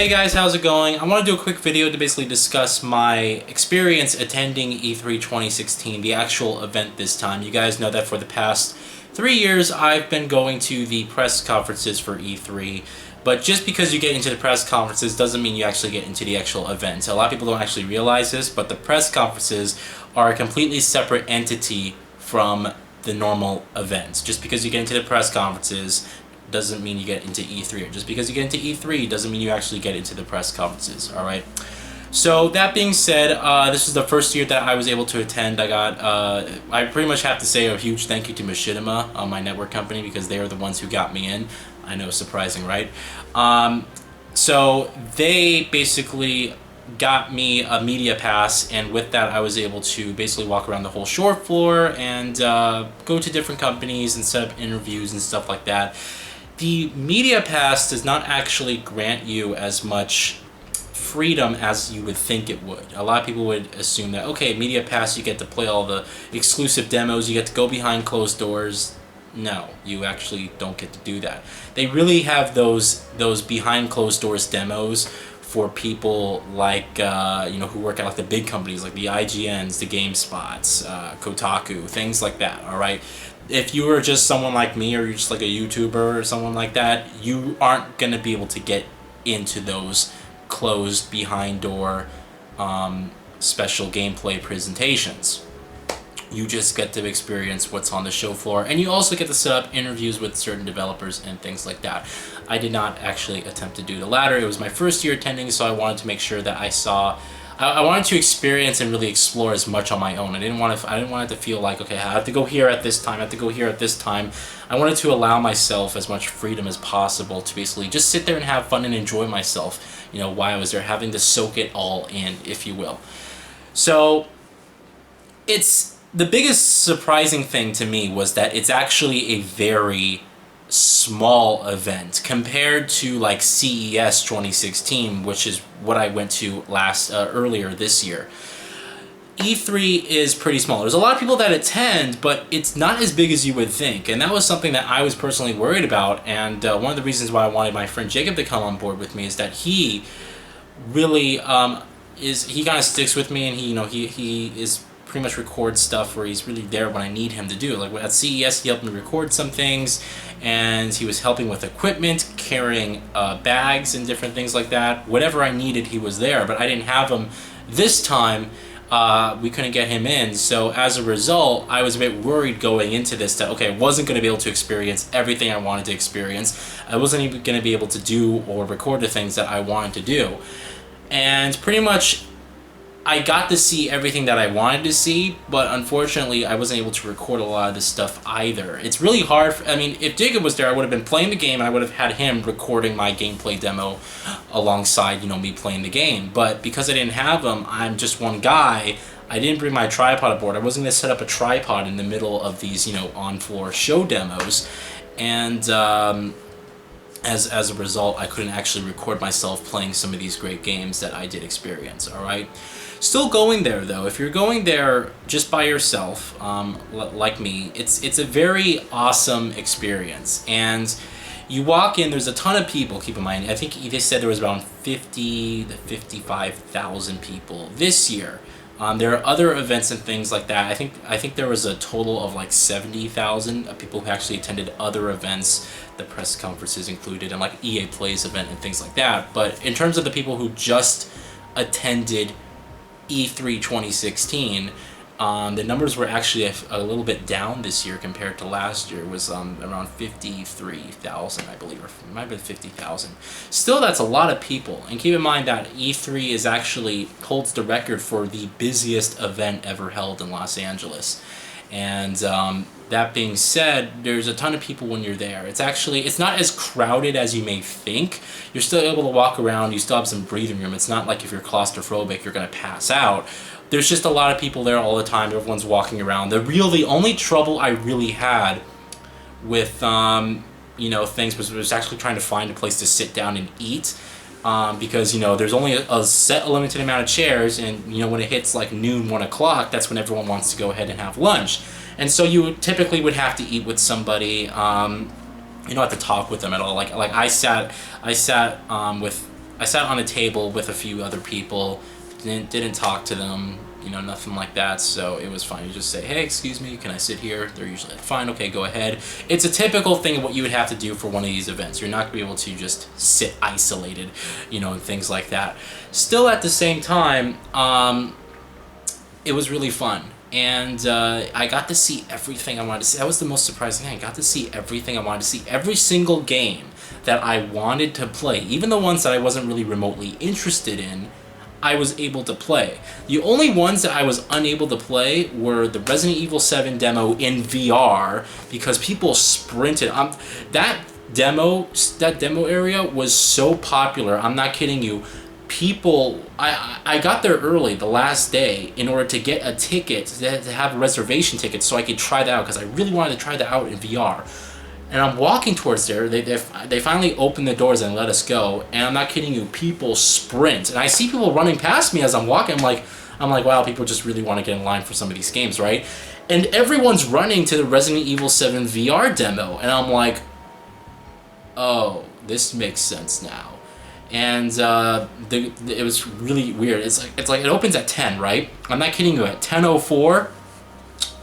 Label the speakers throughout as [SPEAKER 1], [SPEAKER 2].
[SPEAKER 1] Hey guys, how's it going? I want to do a quick video to basically discuss my experience attending E3 2016, the actual event this time. You guys know that for the past 3 years I've been going to the press conferences for E3, but just because you get into the press conferences doesn't mean you actually get into the actual event. A lot of people don't actually realize this, but the press conferences are a completely separate entity from the normal events. Just because you get into the press conferences doesn't mean you get into E3. Or just because you get into E3 doesn't mean you actually get into the press conferences, alright? So that being said, this is the first year that I was able to attend. I pretty much have to say a huge thank you to Machinima, my network company, because they are the ones who got me in. I know, surprising, right? So they basically got me a media pass, and with that I was able to basically walk around the whole shore floor and go to different companies and set up interviews and stuff like that. The media pass does not actually grant you as much freedom as you would think it would. A lot of people would assume that, okay, media pass, you get to play all the exclusive demos, you get to go behind closed doors. No, you actually don't get to do that. They really have those behind closed doors demos for people like who work at like the big companies like the IGNs, the GameSpots, Kotaku, things like that. All right. If you are just someone like me, or you're just like a YouTuber or someone like that, you aren't gonna be able to get into those closed behind door special gameplay presentations. You just get to experience what's on the show floor, and you also get to set up interviews with certain developers and things like that. I did not actually attempt to do the latter. It was my first year attending, so I wanted to make sure that I wanted to experience and really explore as much on my own. I didn't want it to feel like, okay, I have to go here at this time, I have to go here at this time. I wanted to allow myself as much freedom as possible to basically just sit there and have fun and enjoy myself, while I was there, having to soak it all in, if you will. So it's the biggest surprising thing to me was that it's actually a very small event compared to like CES 2016, which is what I went to earlier this year. E3 is pretty small. There's a lot of people that attend, but it's not as big as you would think, and that was something that I was personally worried about. And one of the reasons why I wanted my friend Jacob to come on board with me is that he really he kind of sticks with me, and he is pretty much record stuff where he's really there when I need him to do. Like at CES, he helped me record some things, and he was helping with equipment, carrying bags and different things like that. Whatever I needed, he was there, but I didn't have him this time. We couldn't get him in, so as a result, I was a bit worried going into this that, okay, I wasn't going to be able to experience everything I wanted to experience. I wasn't even going to be able to do or record the things that I wanted to do. And pretty much I got to see everything that I wanted to see, but unfortunately I wasn't able to record a lot of this stuff either. It's really hard. If Jacob was there, I would have been playing the game, and I would have had him recording my gameplay demo alongside, me playing the game. But because I didn't have him, I'm just one guy. I didn't bring my tripod aboard. I wasn't going to set up a tripod in the middle of these, on-floor show demos. And as a result, I couldn't actually record myself playing some of these great games that I did experience, alright? Still going there, though. If you're going there just by yourself, like me, it's a very awesome experience. And you walk in, there's a ton of people, keep in mind. I think they said there was around 50 to 55,000 people this year. There are other events and things like that. I think there was a total of like 70,000 people who actually attended other events, the press conferences included, and like EA Plays event and things like that. But in terms of the people who just attended E3 2016, the numbers were actually a little bit down this year compared to last year. It was around 53,000, I believe, or it might have been 50,000. Still, that's a lot of people. And keep in mind that E3 is actually holds the record for the busiest event ever held in Los Angeles. And that being said, there's a ton of people when you're there. It's not as crowded as you may think. You're still able to walk around. You still have some breathing room. It's not like if you're claustrophobic, you're going to pass out. There's just a lot of people there all the time. Everyone's walking around. The only trouble I really had with things was actually trying to find a place to sit down and eat. Because there's only a limited amount of chairs, and when it hits like noon, 1 o'clock, that's when everyone wants to go ahead and have lunch. And so you typically would have to eat with somebody. You don't have to talk with them at all. Like I sat with I sat on a table with a few other people, didn't talk to them, you know, nothing like that, so it was fine. You just say, hey, excuse me, can I sit here? They're usually like, fine, okay, go ahead. It's a typical thing of what you would have to do for one of these events. You're not going to be able to just sit isolated, you know, and things like that. Still, at the same time, it was really fun. And I got to see everything I wanted to see. That was the most surprising thing. I got to see everything I wanted to see. Every single game that I wanted to play, even the ones that I wasn't really remotely interested in, I was able to play. The only ones that I was unable to play were the Resident Evil 7 demo in VR, because people sprinted. That demo area was so popular, I'm not kidding you. People, I got there early the last day in order to get a ticket, to have a reservation ticket so I could try that out, because I really wanted to try that out in VR. And I'm walking towards there, they finally opened the doors and let us go, and I'm not kidding you, people sprint. And I see people running past me as I'm walking, I'm like, wow, people just really want to get in line for some of these games, right? And everyone's running to the Resident Evil 7 VR demo, and I'm like, oh, this makes sense now. And it was really weird. It's like it opens at 10, right? I'm not kidding you. At 10:04,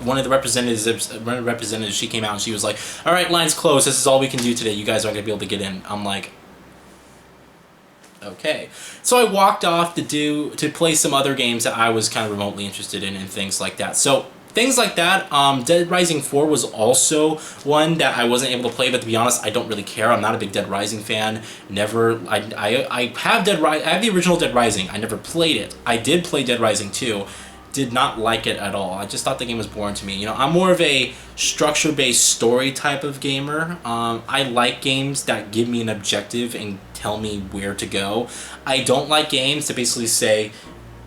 [SPEAKER 1] one of the representatives, she came out and she was like, "All right, line's closed. This is all we can do today. You guys aren't gonna be able to get in." I'm like, okay. So I walked off to play some other games that I was kind of remotely interested in and things like that. So things like that. Dead Rising 4 was also one that I wasn't able to play, but to be honest, I don't really care. I'm not a big Dead Rising fan. Never. I have I have the original Dead Rising. I never played it. I did play Dead Rising 2. Did not like it at all. I just thought the game was boring to me. You know, I'm more of a structure-based story type of gamer. I like games that give me an objective and tell me where to go. I don't like games that basically say,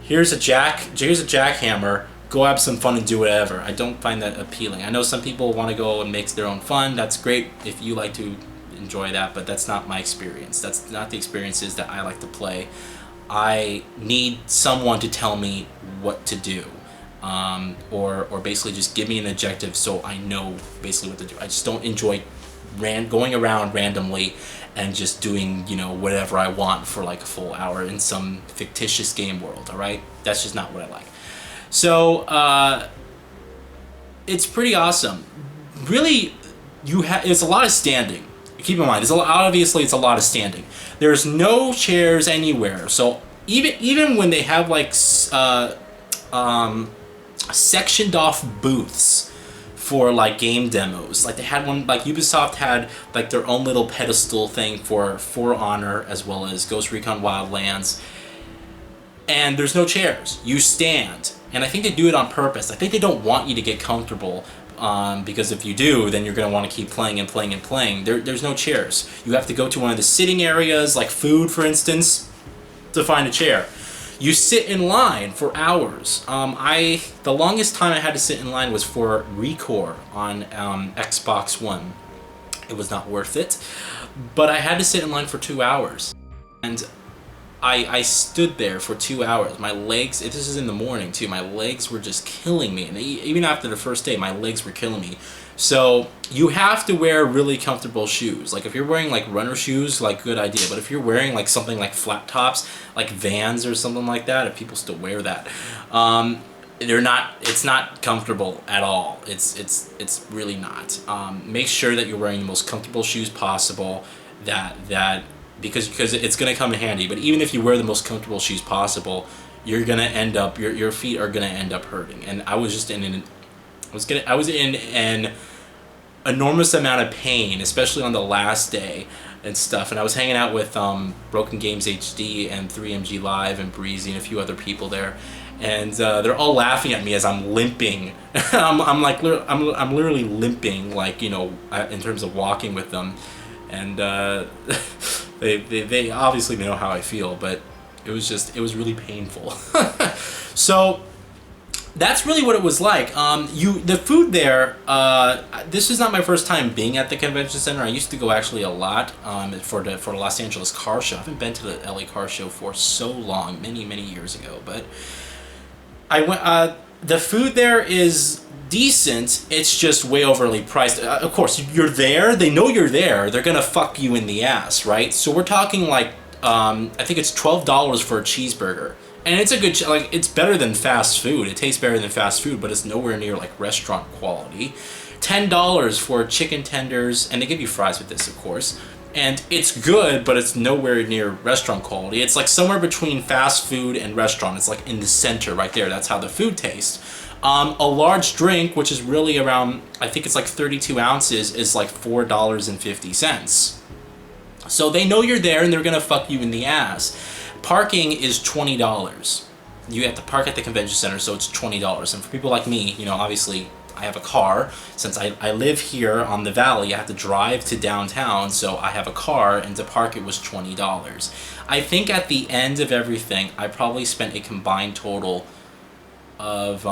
[SPEAKER 1] here's a jackhammer, go have some fun and do whatever. I don't find that appealing. I know some people want to go and make their own fun. That's great if you like to enjoy that, but that's not my experience. That's not the experiences that I like to play. I need someone to tell me what to do, or basically just give me an objective so I know basically what to do. I just don't enjoy going around randomly and just doing, you know, whatever I want for like a full hour in some fictitious game world, all right? That's just not what I like. So, it's pretty awesome. Really, it's a lot of standing. Keep in mind, obviously it's a lot of standing. There's no chairs anywhere. So even when they have like sectioned off booths for like game demos, like they had one, like Ubisoft had like their own little pedestal thing for Honor as well as Ghost Recon Wildlands, and there's no chairs. You stand, and I think they do it on purpose. I think they don't want you to get comfortable. Because if you do, then you're going to want to keep playing and playing and playing. There's no chairs. You have to go to one of the sitting areas, like food, for instance, to find a chair. You sit in line for hours. The longest time I had to sit in line was for Recore on Xbox One. It was not worth it, but I had to sit in line for 2 hours. And I stood there for 2 hours. My legs, this is in the morning too, my legs were just killing me. And even after the first day, my legs were killing me. So you have to wear really comfortable shoes. Like if you're wearing like runner shoes, like good idea. But if you're wearing like something like flat tops, like Vans or something like that, if people still wear that, it's not comfortable at all. It's really not. Make sure that you're wearing the most comfortable shoes possible, because it's going to come in handy. But even if you wear the most comfortable shoes possible, you're going to end up, your feet are going to end up hurting. And I was just in an enormous amount of pain, especially on the last day and stuff. And I was hanging out with Broken Games HD and 3MG Live and Breezy and a few other people there. And they're all laughing at me as I'm limping. I'm literally limping, like, you know, in terms of walking with them. And they obviously know how I feel, but it was really painful. So that's really what it was like. The food there, this is not my first time being at the convention center. I used to go actually a lot for the Los Angeles car show. I haven't been to the LA car show for so long, many years ago, but I went. The food there is decent. It's just way overly priced. Of course, you're there. They know you're there. They're gonna fuck you in the ass, right? So we're talking like I think it's $12 for a cheeseburger. And it's a good, like, it's better than fast food. It tastes better than fast food, but it's nowhere near, like, restaurant quality. $10 for chicken tenders, and they give you fries with this, of course. And it's good, but it's nowhere near restaurant quality. It's, like, somewhere between fast food and restaurant. It's, like, in the center right there. That's how the food tastes. A large drink, which is really around, I think it's, like, 32 ounces, is, like, $4.50. So they know you're there, and they're gonna fuck you in the ass. Parking is $20. You have to park at the convention center, so it's $20. And for people like me, you know, obviously I have a car. Since I live here on the valley, I have to drive to downtown, so I have a car, and to park it was $20. I think at the end of everything, I probably spent a combined total of,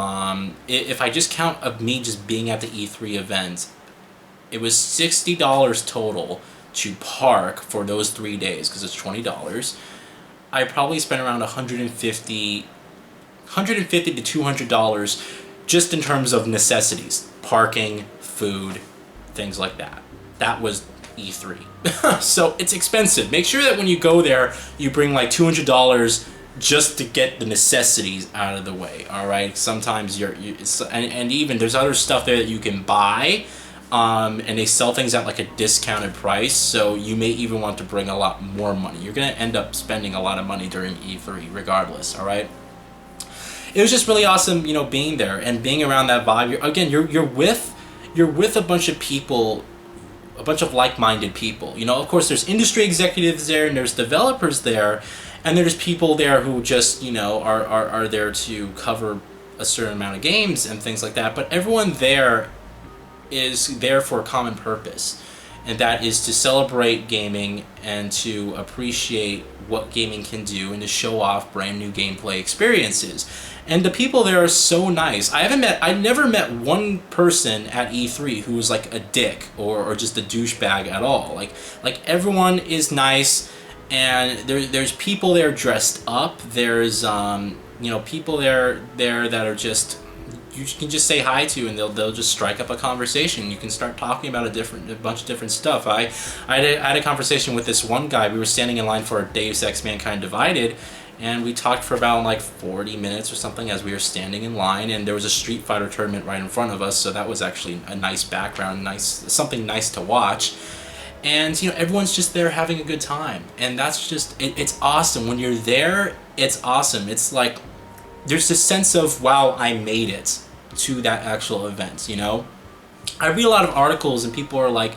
[SPEAKER 1] if I just count of me just being at the E3 event, it was $60 total to park for those 3 days, because it's $20. I probably spent around $150 to $200 just in terms of necessities. Parking, food, things like that. That was E3. So it's expensive. Make sure that when you go there, you bring like $200 just to get the necessities out of the way, alright? Sometimes and even there's other stuff there that you can buy, and they sell things at like a discounted price, so you may even want to bring a lot more money. You're going to end up spending a lot of money during E3 regardless, alright? It was just really awesome, you know, being there and being around that vibe. You're with a bunch of people, a bunch of like-minded people. You know, of course, there's industry executives there, and there's developers there, and there's people there who just, you know, are there to cover a certain amount of games and things like that. But everyone there is there for a common purpose, and that is to celebrate gaming and to appreciate what gaming can do and to show off brand new gameplay experiences. And the people there are so nice. I never met one person at E3 who was like a dick or just a douchebag at all. Like everyone is nice, and there's people there dressed up. There's you know, people there that are just, you can just say hi to, and they'll just strike up a conversation. You can start talking about a bunch of different stuff. I had a conversation with this one guy. We were standing in line for Deus Ex Mankind Divided, and we talked for about like 40 minutes or something as we were standing in line, and there was a Street Fighter tournament right in front of us, so that was actually a nice background, something nice to watch. And you know, everyone's just there having a good time, and that's just it's awesome. When you're there, it's awesome. It's like there's this sense of, wow, I made it to that actual event, you know? I read a lot of articles, and people are like,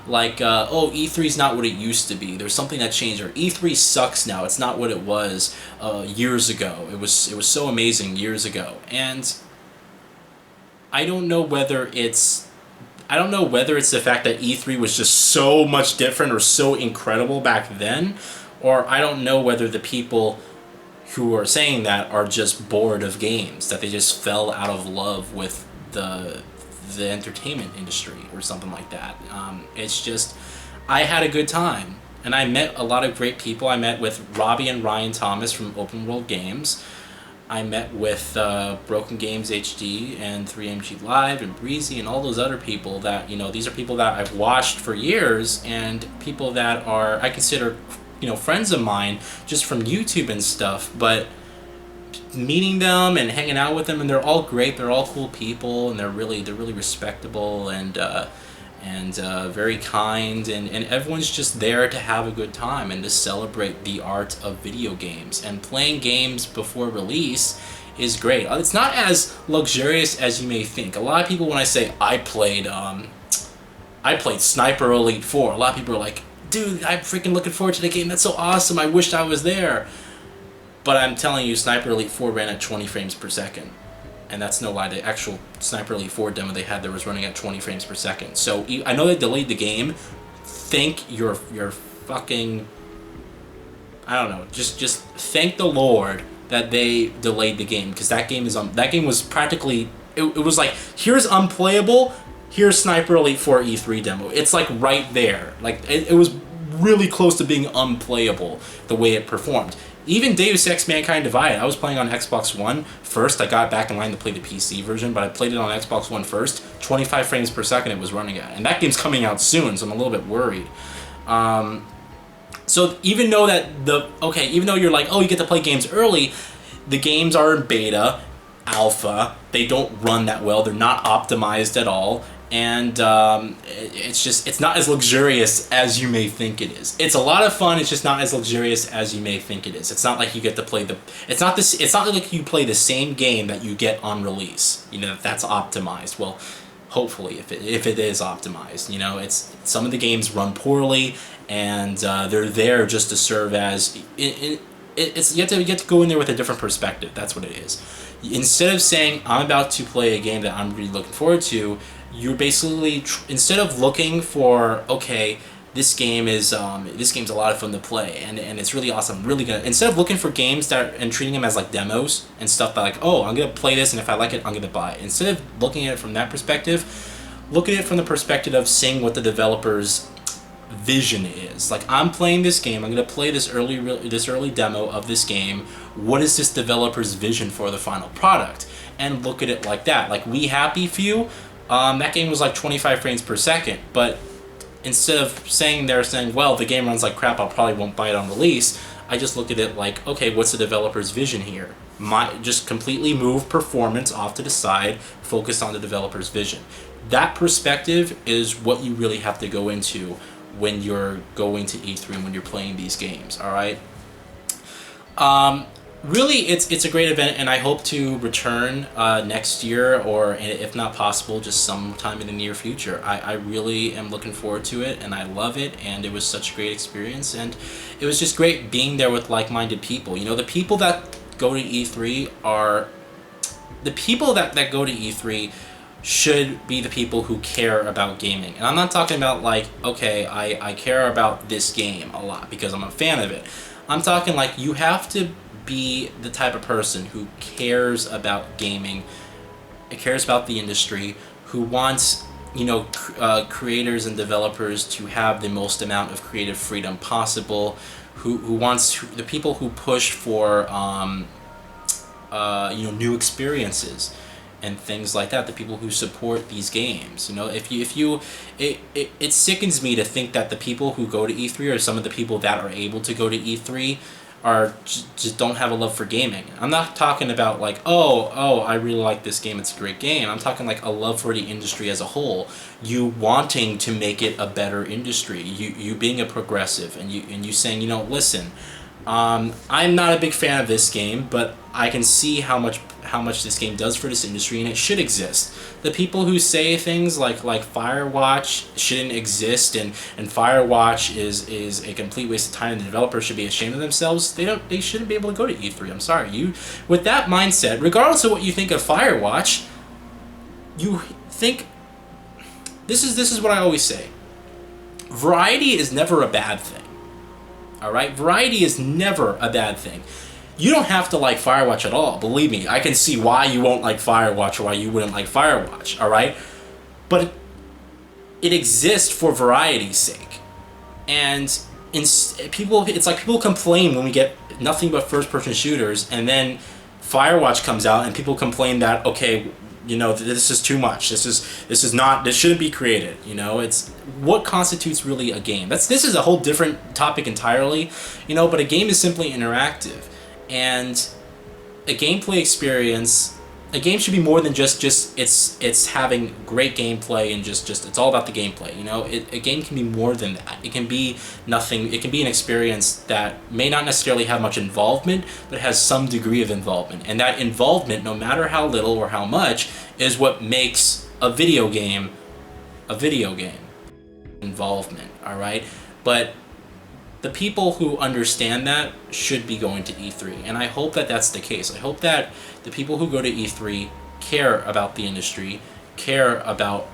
[SPEAKER 1] oh, E3's not what it used to be. There's something that changed, or E3 sucks now. It's not what it was years ago. It was so amazing years ago. And I don't know whether it's the fact that E3 was just so much different or so incredible back then, or I don't know whether the people who are saying that are just bored of games, that they just fell out of love with the entertainment industry or something like that. It's just, I had a good time, and I met a lot of great people. I met with Robbie and Ryan Thomas from Open World Games. I met with Broken Games HD and 3MG Live and Breezy and all those other people that, you know, these are people that I've watched for years, and people that are, I consider, you know, friends of mine just from YouTube and stuff. But meeting them and hanging out with them, and they're all great, they're all cool people, and they're really respectable and very kind, and everyone's just there to have a good time and to celebrate the art of video games. And playing games before release is great. It's not as luxurious as you may think. A lot of people, when I say I played Sniper Elite 4, a lot of people are like, dude, I'm freaking looking forward to the game, that's so awesome, I wished I was there. But I'm telling you, Sniper Elite 4 ran at 20 frames per second. And that's no lie, the actual Sniper Elite 4 demo they had there was running at 20 frames per second. So I know they delayed the game. Thank your fucking, I don't know, just thank the Lord that they delayed the game, because that game was practically, it was like, here's unplayable, here's Sniper Elite 4 E3 demo. It's like right there. Like it was really close to being unplayable the way it performed. Even Deus Ex Mankind Divided, I was playing on Xbox One first. I got back in line to play the PC version, but I played it on Xbox One first. 25 frames per second it was running at. And that game's coming out soon, so I'm a little bit worried. So So even though even though you're like, oh, you get to play games early, the games are in beta, alpha. They don't run that well. They're not optimized at all, and it's not as luxurious as you may think it is. It's a lot of fun. It's just not as luxurious as you may think it is. It's not like you get to play the. It's not this. It's not like you play the same game that you get on release. You know, that's optimized. Well, hopefully, if it is optimized, you know, it's some of the games run poorly, and they're there just to serve as it's you have to go in there with a different perspective. That's what it is. Instead of saying I'm about to play a game that I'm really looking forward to, you're basically instead of looking for, okay, this game's a lot of fun to play and it's really awesome, really good. Instead of looking for games and treating them as like demos and stuff that like, oh, I'm gonna play this and if I like it, I'm gonna buy it. Instead of looking at it from that perspective, look at it from the perspective of seeing what the developer's vision is. Like, I'm playing this game, I'm going to play this early demo of this game. What is this developer's vision for the final product? And look at it like that. Like, We Happy Few, that game was like 25 frames per second, but instead of saying, well, the game runs like crap, I probably won't buy it on release, I just look at it like, okay, what's the developer's vision here? Just completely move performance off to the side, focus on the developer's vision. That perspective is what you really have to go into when you're going to E3 and when you're playing these games, all right? Really, it's a great event, and I hope to return next year, or if not possible, just sometime in the near future. I really am looking forward to it, and I love it, and it was such a great experience, and it was just great being there with like-minded people. You know, the people that go to E3 are... The people that go to E3 should be the people who care about gaming. And I'm not talking about like, okay, I care about this game a lot because I'm a fan of it. I'm talking like you have to be the type of person who cares about gaming, cares about the industry, who wants, you know, creators and developers to have the most amount of creative freedom possible, who wants the people who push for you know, new experiences and things like that, the people who support these games. You know, it sickens me to think that the people who go to E3 or some of the people that are able to go to E3 just don't have a love for gaming. I'm not talking about like, oh, I really like this game, it's a great game. I'm talking like a love for the industry as a whole. You wanting to make it a better industry. You being a progressive and you saying, you know, listen, I'm not a big fan of this game, but I can see how much this game does for this industry, and it should exist. The people who say things like Firewatch shouldn't exist and Firewatch is a complete waste of time and the developers should be ashamed of themselves, they shouldn't be able to go to E3. I'm sorry. With that mindset, regardless of what you think of Firewatch, you think this is what I always say. Variety is never a bad thing. Alright? Variety is never a bad thing. You don't have to like Firewatch at all. Believe me, I can see why you won't like Firewatch or why you wouldn't like Firewatch, alright? But it exists for variety's sake. And it's like people complain when we get nothing but first-person shooters, and then Firewatch comes out and people complain that, okay, you know, this is too much. This shouldn't be created. You know, it's what constitutes really a game. This is a whole different topic entirely. You know, but a game is simply interactive, and a gameplay experience. A game should be more than just it's having great gameplay and just it's all about the gameplay. You know, a game can be more than that. It can be nothing. It can be an experience that may not necessarily have much involvement, but has some degree of involvement. And that involvement, no matter how little or how much, is what makes a video game a video game. Involvement, all right? But the people who understand that should be going to E3, and I hope that that's the case. I hope that the people who go to E3 care about the industry, care about,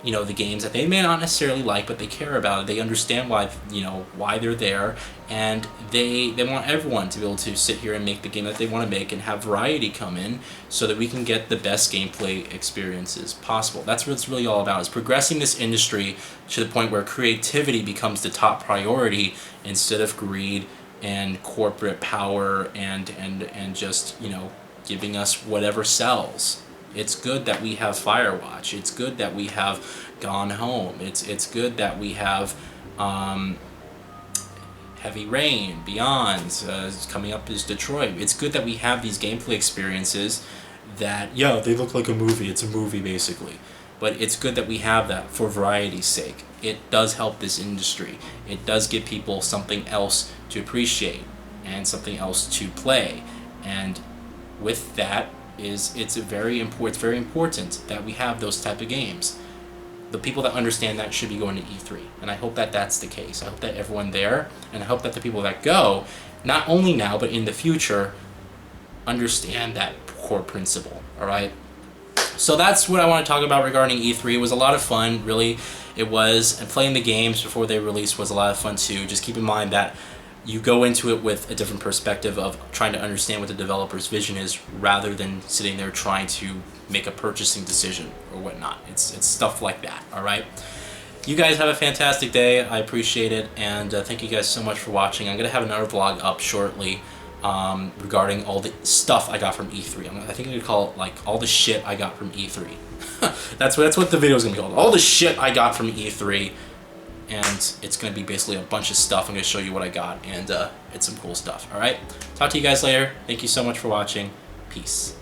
[SPEAKER 1] you know, the games that they may not necessarily like, but they care about it. They understand why, you know, why they're there, and they want everyone to be able to sit here and make the game that they want to make and have variety come in so that we can get the best gameplay experiences possible. That's what it's really all about, is progressing this industry to the point where creativity becomes the top priority instead of greed and corporate power and just, you know, giving us whatever sells. It's good that we have Firewatch. It's good that we have Gone Home. It's good that we have Heavy Rain, Beyond, coming up is Detroit. It's good that we have these gameplay experiences that, yeah, they look like a movie. It's a movie, basically. But it's good that we have that for variety's sake. It does help this industry. It does give people something else to appreciate and something else to play. And with that, it's very important that we have those type of games. The people that understand that should be going to E3, and I hope that that's the case. I hope that everyone there, and I hope that the people that go, not only now but in the future, understand that core principle. All right. So that's what I want to talk about regarding E3. It was a lot of fun, really. It was, and playing the games before they released was a lot of fun too. Just keep in mind that you go into it with a different perspective of trying to understand what the developer's vision is rather than sitting there trying to make a purchasing decision or whatnot. It's stuff like that, all right? You guys have a fantastic day. I appreciate it, and thank you guys so much for watching. I'm going to have another vlog up shortly regarding all the stuff I got from E3. I think I'm going to call it, like, all the shit I got from E3. That's what the video is going to be called. All the shit I got from E3. And it's going to be basically a bunch of stuff. I'm going to show you what I got, and it's some cool stuff. All right? Talk to you guys later. Thank you so much for watching. Peace.